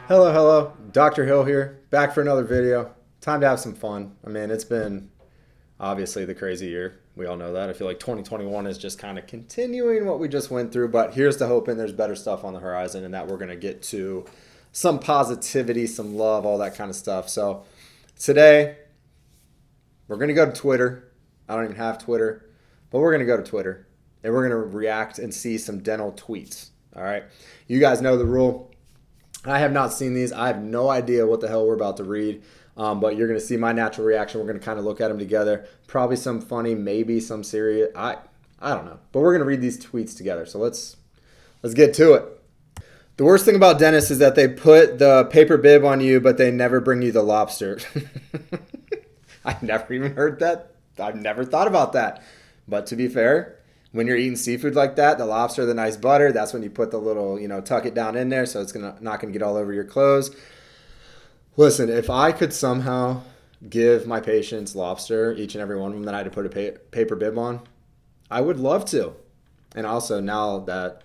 Hello, hello. Dr. Hill here, back for another video. Time to have some fun. I mean, it's been obviously the crazy year. We all know that. I feel like 2021 is just kind of continuing what we just went through, but here's to hoping there's better stuff on the horizon and that we're going to get to some positivity, some love, all that kind of stuff. So today, we're going to go to Twitter. I don't even have Twitter, but we're going to go to Twitter and we're going to react and see some dental tweets. All right. You guys know the rule. I have not seen these. I have no idea what the hell we're about to read, but you're going to see my natural reaction. We're going to kind of look at them together. Probably some funny, maybe some serious. I don't know, but we're going to read these tweets together. So let's get to it. The worst thing about dentists is that they put the paper bib on you, but they never bring you the lobster. I've never even heard that. I've never thought about that. But to be fair, when you're eating seafood like that, the lobster, the nice butter, that's when you put the little, tuck it down in there so it's not going to get all over your clothes. Listen, if I could somehow give my patients lobster, each and every one of them that I had to put a paper bib on, I would love to. And also now that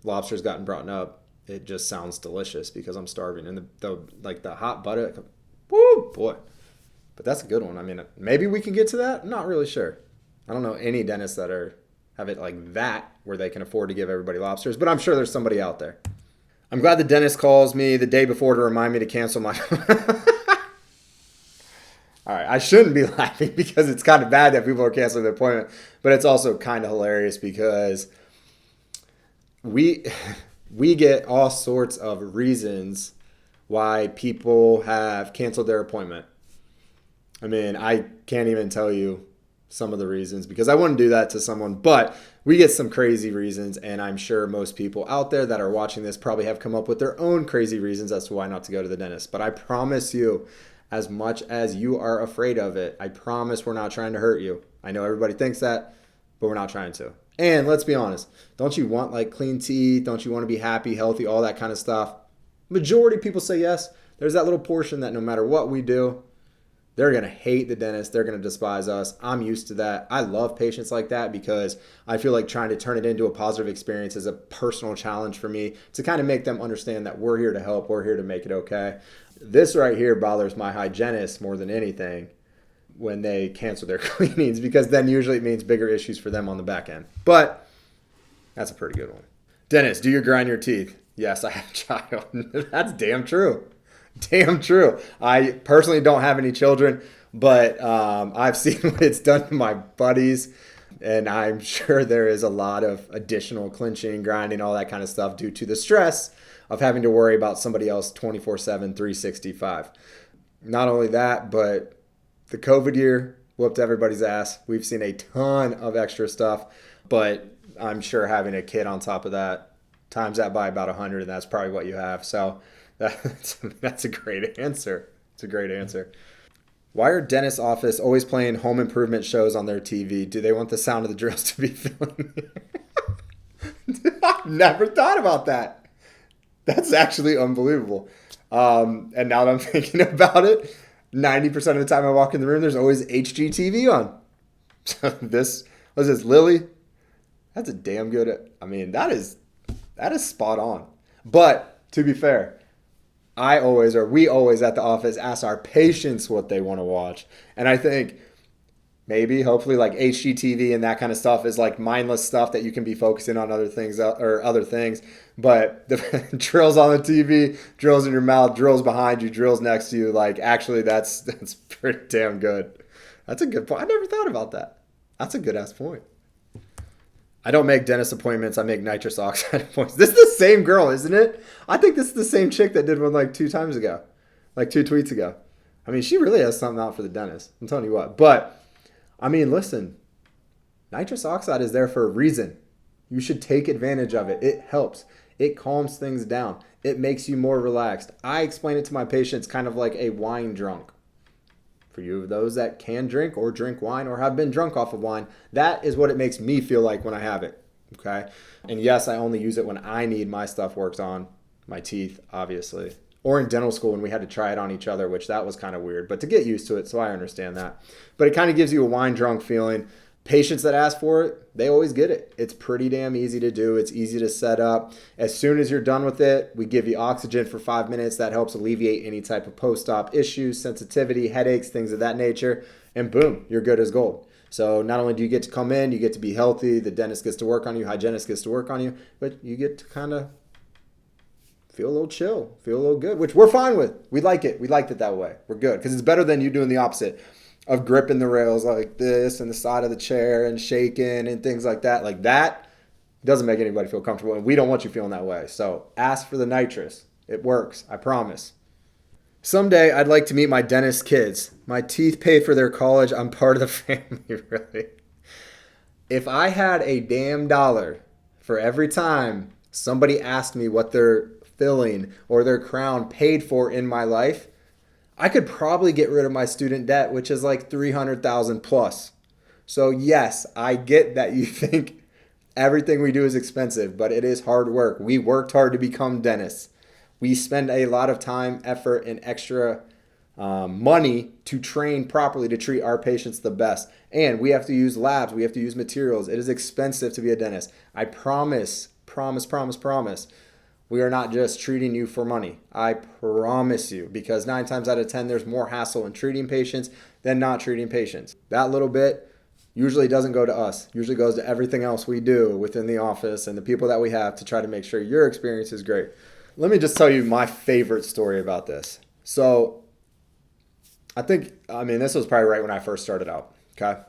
lobster's gotten brought up, it just sounds delicious because I'm starving. And the hot butter, woo, boy. But that's a good one. I mean, maybe we can get to that. I'm not really sure. I don't know any dentists that have it like that where they can afford to give everybody lobsters, but I'm sure there's somebody out there. I'm glad the dentist calls me the day before to remind me to cancel my... All right, I shouldn't be laughing because it's kind of bad that people are canceling their appointment, but it's also kind of hilarious because we get all sorts of reasons why people have canceled their appointment. I mean, I can't even tell you some of the reasons because I wouldn't do that to someone, but we get some crazy reasons, and I'm sure most people out there that are watching this probably have come up with their own crazy reasons as to why not to go to the dentist. But I promise you, as much as you are afraid of it, I promise we're not trying to hurt you. I know everybody thinks that, but we're not trying to. And let's be honest, don't you want like clean teeth? Don't you want to be happy, healthy, all that kind of stuff? Majority of people say yes. There's that little portion that no matter what we do, they're going to hate the dentist. They're going to despise us. I'm used to that. I love patients like that because I feel like trying to turn it into a positive experience is a personal challenge for me to kind of make them understand that we're here to help. We're here to make it okay. This right here bothers my hygienist more than anything when they cancel their cleanings because then usually it means bigger issues for them on the back end. But that's a pretty good one. Dentist, do you grind your teeth? Yes, I have a child. That's damn true. Damn true. I personally don't have any children, but I've seen what it's done to my buddies, and I'm sure there is a lot of additional clinching, grinding, all that kind of stuff due to the stress of having to worry about somebody else 24/7, 365. Not only that, but the COVID year whooped everybody's ass. We've seen a ton of extra stuff, but I'm sure having a kid on top of that, times that by about 100, and that's probably what you have. So that's a great answer. It's a great answer. Why are dentist office always playing home improvement shows on their TV? Do they want the sound of the drills to be filling? I've never thought about that. That's actually unbelievable. And now that I'm thinking about it, 90% of the time I walk in the room, there's always HGTV on. So this was this Lili. That's a damn good. I mean, that is spot on. But to be fair, we always at the office ask our patients what they want to watch. And I think maybe, hopefully, like HGTV and that kind of stuff is like mindless stuff that you can be focusing on other things. But the drills on the TV, drills in your mouth, drills behind you, drills next to you, like actually that's pretty damn good. That's a good point. I never thought about that. That's a good ass point. I don't make dentist appointments. I make nitrous oxide appointments. This is the same girl, isn't it? I think this is the same chick that did one like 2 times ago. Like 2 tweets ago. I mean, she really has something out for the dentist. I'm telling you what. But, I mean, listen. Nitrous oxide is there for a reason. You should take advantage of it. It helps. It calms things down. It makes you more relaxed. I explain it to my patients kind of like a wine drunk. For you, those that can drink or drink wine or have been drunk off of wine, that is what it makes me feel like when I have it. Okay? And yes, I only use it when I need my stuff worked on, my teeth, obviously. Or in dental school when we had to try it on each other, which that was kind of weird. But to get used to it, so I understand that. But it kind of gives you a wine drunk feeling. Patients that ask for it, they always get it. It's pretty damn easy to do. It's easy to set up. As soon as you're done with it, we give you oxygen for 5 minutes. That helps alleviate any type of post-op issues, sensitivity, headaches, things of that nature. And boom, you're good as gold. So not only do you get to come in, you get to be healthy, the dentist gets to work on you, hygienist gets to work on you, but you get to kind of feel a little chill, feel a little good, which we're fine with. We like it. We liked it that way. We're good because it's better than you doing the opposite of gripping the rails like this and the side of the chair and shaking and things like that. Like that doesn't make anybody feel comfortable, and we don't want you feeling that way. So ask for the nitrous. It works. I promise. Someday I'd like to meet my dentist kids. My teeth paid for their college. I'm part of the family, really. If I had a damn dollar for every time somebody asked me what their filling or their crown paid for in my life, I could probably get rid of my student debt, which is like $300,000 plus. So yes, I get that you think everything we do is expensive, but it is hard work. We worked hard to become dentists. We spend a lot of time, effort, and extra money to train properly to treat our patients the best. And we have to use labs. We have to use materials. It is expensive to be a dentist. I promise. We are not just treating you for money. I promise you, because 9 times out of 10, there's more hassle in treating patients than not treating patients. That little bit usually doesn't go to us. Usually goes to everything else we do within the office and the people that we have to try to make sure your experience is great. Let me just tell you my favorite story about this. So this was probably right when I first started out, okay?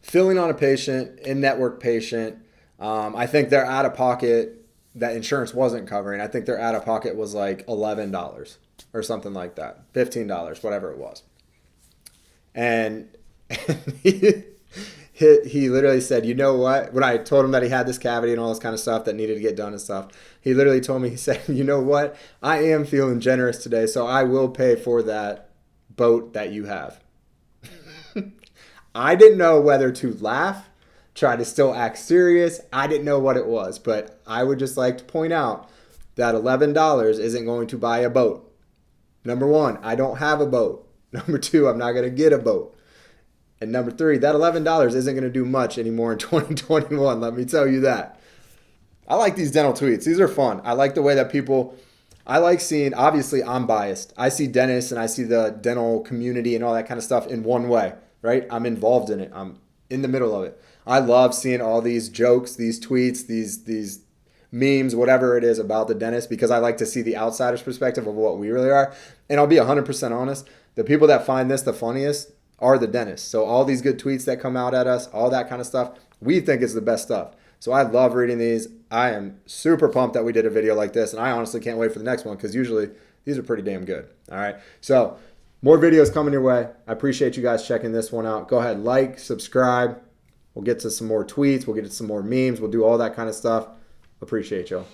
Filling on a patient, in-network patient, I think they're out of pocket that insurance wasn't covering. I think their out-of-pocket was like $11 or something like that, $15, whatever it was. And he literally said, you know what? When I told him that he had this cavity and all this kind of stuff that needed to get done and stuff, he literally told me, he said, you know what? I am feeling generous today, so I will pay for that boat that you have. I didn't know whether to laugh, try to still act serious. I didn't know what it was, but I would just like to point out that $11 isn't going to buy a boat. Number 1, I don't have a boat. Number 2, I'm not going to get a boat. And number 3, that $11 isn't going to do much anymore in 2021. Let me tell you that. I like these dental tweets. These are fun. I like the way that I like seeing, obviously I'm biased. I see dentists and I see the dental community and all that kind of stuff in one way, right? I'm involved in it. I'm in the middle of it. I love seeing all these jokes, these tweets, these memes, whatever it is about the dentist, because I like to see the outsider's perspective of what we really are. And I'll be 100% honest. The people that find this the funniest are the dentists. So all these good tweets that come out at us, all that kind of stuff, we think is the best stuff. So I love reading these. I am super pumped that we did a video like this, and I honestly can't wait for the next one because usually these are pretty damn good. All right. So more videos coming your way. I appreciate you guys checking this one out. Go ahead, like, subscribe. We'll get to some more tweets. We'll get to some more memes. We'll do all that kind of stuff. Appreciate y'all.